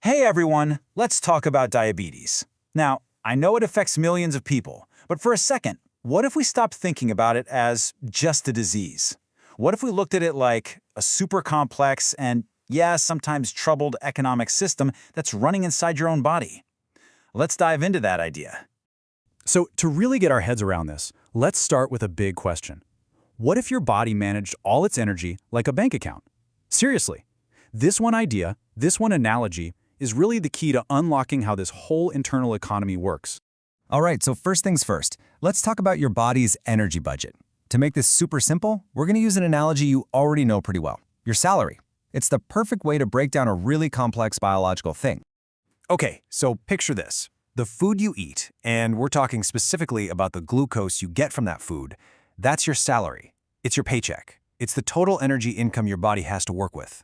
Hey everyone, let's talk about diabetes. Now, I know it affects millions of people, but for a second, what if we stopped thinking about it as just a disease? What if we looked at it like a super complex and, yeah, sometimes troubled economic system that's running inside your own body? Let's dive into that idea. So to really get our heads around this, let's start with a big question. What if your body managed all its energy like a bank account? Seriously, this one idea, this one analogy, is really the key to unlocking how this whole internal economy works. All right, so first things first, let's talk about your body's energy budget. To make this super simple, we're going to use an analogy you already know pretty well, your salary. It's the perfect way to break down a really complex biological thing. Okay, so picture this. The food you eat, and we're talking specifically about the glucose you get from that food, that's your salary. It's your paycheck. It's the total energy income your body has to work with.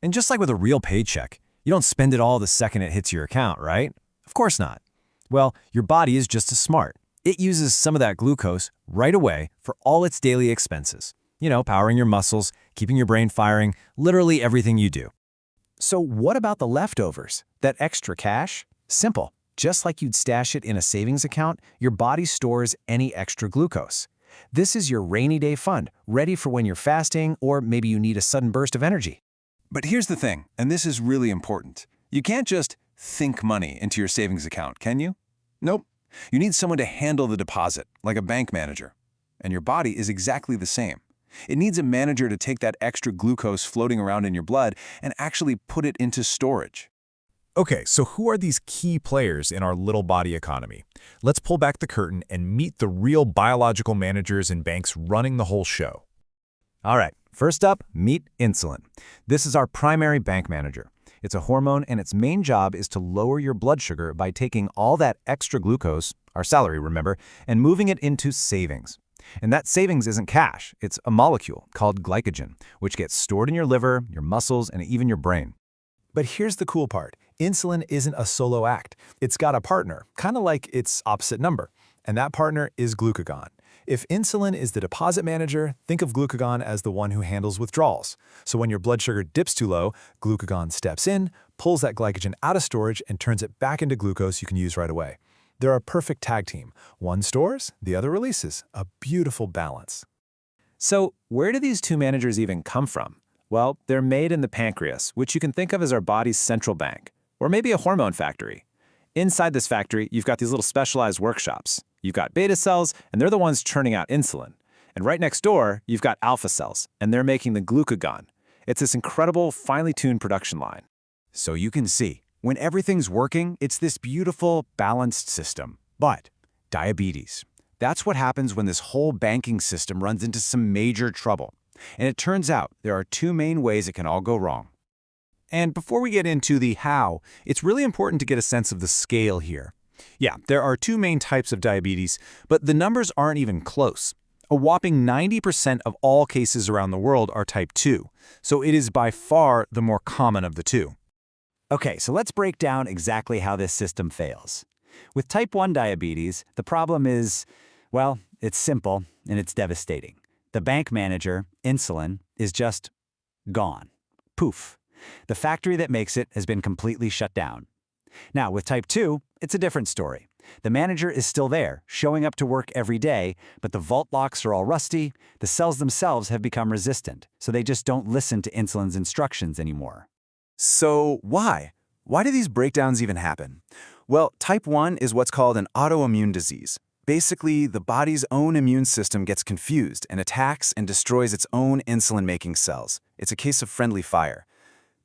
And just like with a real paycheck, you don't spend it all the second it hits your account, right? Of course not. Well, your body is just as smart. It uses some of that glucose right away for all its daily expenses. You know, powering your muscles, keeping your brain firing, literally everything you do. So what about the leftovers? That extra cash? Simple. Just like you'd stash it in a savings account, your body stores any extra glucose. This is your rainy day fund, ready for when you're fasting or maybe you need a sudden burst of energy. But here's the thing, and this is really important. You can't just think money into your savings account, can you? Nope. You need someone to handle the deposit, like a bank manager. And your body is exactly the same. It needs a manager to take that extra glucose floating around in your blood and actually put it into storage. Okay, so who are these key players in our little body economy? Let's pull back the curtain and meet the real biological managers and banks running the whole show. All right, first up, meet insulin. This is our primary bank manager. It's a hormone, and its main job is to lower your blood sugar by taking all that extra glucose, our salary, remember, and moving it into savings. And that savings isn't cash. It's a molecule called glycogen, which gets stored in your liver, your muscles, and even your brain. But here's the cool part. Insulin isn't a solo act. It's got a partner, kind of like its opposite number. And that partner is glucagon. If insulin is the deposit manager, think of glucagon as the one who handles withdrawals. So when your blood sugar dips too low, glucagon steps in, pulls that glycogen out of storage, and turns it back into glucose you can use right away. They're a perfect tag team. One stores, the other releases. A beautiful balance. So where do these two managers even come from? Well, they're made in the pancreas, which you can think of as our body's central bank, or maybe a hormone factory. Inside this factory, you've got these little specialized workshops. You've got beta cells, and they're the ones churning out insulin. And right next door, you've got alpha cells, and they're making the glucagon. It's this incredible, finely tuned production line. So you can see, when everything's working, it's this beautiful, balanced system. But diabetes, that's what happens when this whole banking system runs into some major trouble. And it turns out there are two main ways it can all go wrong. And before we get into the how, it's really important to get a sense of the scale here. Yeah, there are two main types of diabetes, but the numbers aren't even close. A whopping 90% of all cases around the world are type 2, so it is by far the more common of the two. Okay, so let's break down exactly how this system fails. With type 1 diabetes, the problem is, well, it's simple and it's devastating. The bank manager, insulin, is just gone. Poof. The factory that makes it has been completely shut down. Now, with type 2, it's a different story. The manager is still there, showing up to work every day, but the vault locks are all rusty, the cells themselves have become resistant, so they just don't listen to insulin's instructions anymore. So why? Why do these breakdowns even happen? Well, type 1 is what's called an autoimmune disease. Basically, the body's own immune system gets confused and attacks and destroys its own insulin-making cells. It's a case of friendly fire.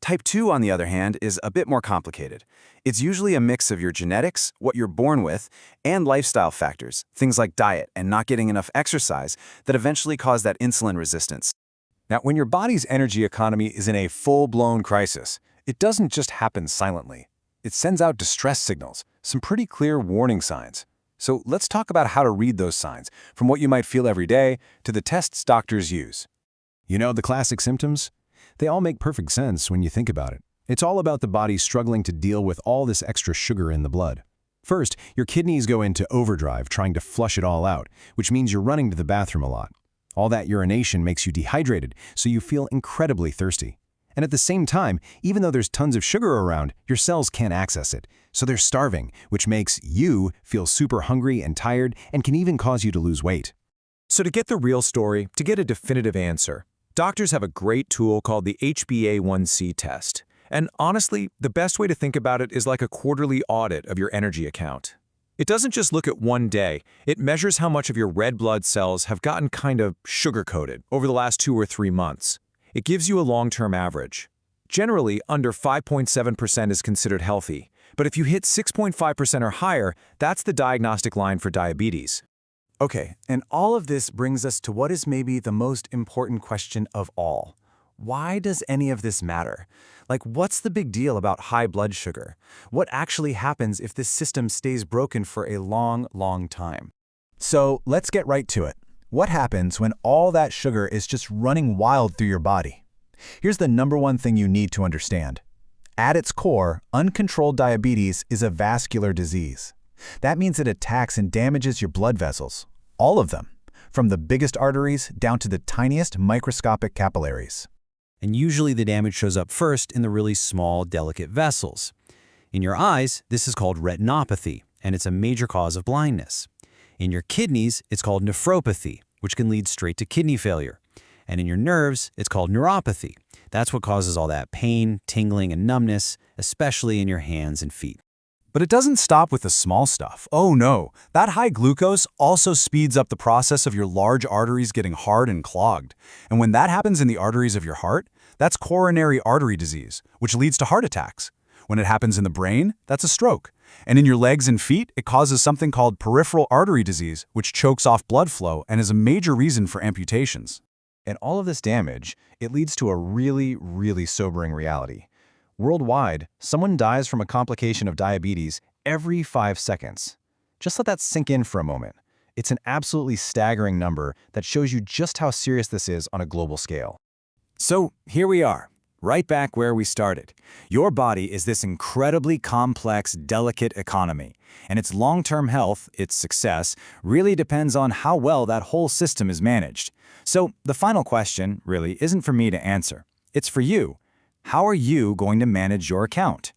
Type 2, on the other hand, is a bit more complicated. It's usually a mix of your genetics, what you're born with, and lifestyle factors, things like diet and not getting enough exercise, that eventually cause that insulin resistance. Now, when your body's energy economy is in a full-blown crisis, it doesn't just happen silently. It sends out distress signals, some pretty clear warning signs. So let's talk about how to read those signs, from what you might feel every day to the tests doctors use. You know the classic symptoms? They all make perfect sense when you think about it. It's all about the body struggling to deal with all this extra sugar in the blood. First, your kidneys go into overdrive trying to flush it all out, which means you're running to the bathroom a lot. All that urination makes you dehydrated, so you feel incredibly thirsty. And at the same time, even though there's tons of sugar around, your cells can't access it. So they're starving, which makes you feel super hungry and tired and can even cause you to lose weight. So to get the real story, to get a definitive answer, doctors have a great tool called the HbA1c test. And honestly, the best way to think about it is like a quarterly audit of your energy account. It doesn't just look at one day, it measures how much of your red blood cells have gotten kind of sugar-coated over the last 2 or 3 months. It gives you a long-term average. Generally, under 5.7% is considered healthy, but if you hit 6.5% or higher, that's the diagnostic line for diabetes. Okay, and all of this brings us to what is maybe the most important question of all. Why does any of this matter? Like, what's the big deal about high blood sugar? What actually happens if this system stays broken for a long, long time? So let's get right to it. What happens when all that sugar is just running wild through your body? Here's the #1 thing you need to understand. At its core, uncontrolled diabetes is a vascular disease. That means it attacks and damages your blood vessels, all of them, from the biggest arteries down to the tiniest microscopic capillaries. And usually the damage shows up first in the really small, delicate vessels. In your eyes, this is called retinopathy, and it's a major cause of blindness. In your kidneys, it's called nephropathy, which can lead straight to kidney failure. And in your nerves, it's called neuropathy. That's what causes all that pain, tingling, and numbness, especially in your hands and feet. But it doesn't stop with the small stuff. Oh no, that high glucose also speeds up the process of your large arteries getting hard and clogged. And when that happens in the arteries of your heart, that's coronary artery disease, which leads to heart attacks. When it happens in the brain, that's a stroke. And in your legs and feet, it causes something called peripheral artery disease, which chokes off blood flow and is a major reason for amputations. And all of this damage, it leads to a really, really sobering reality. Worldwide, someone dies from a complication of diabetes every 5 seconds. Just let that sink in for a moment. It's an absolutely staggering number that shows you just how serious this is on a global scale. So here we are, right back where we started. Your body is this incredibly complex, delicate economy, and its long-term health, its success, really depends on how well that whole system is managed. So the final question, really, isn't for me to answer. It's for you. How are you going to manage your account?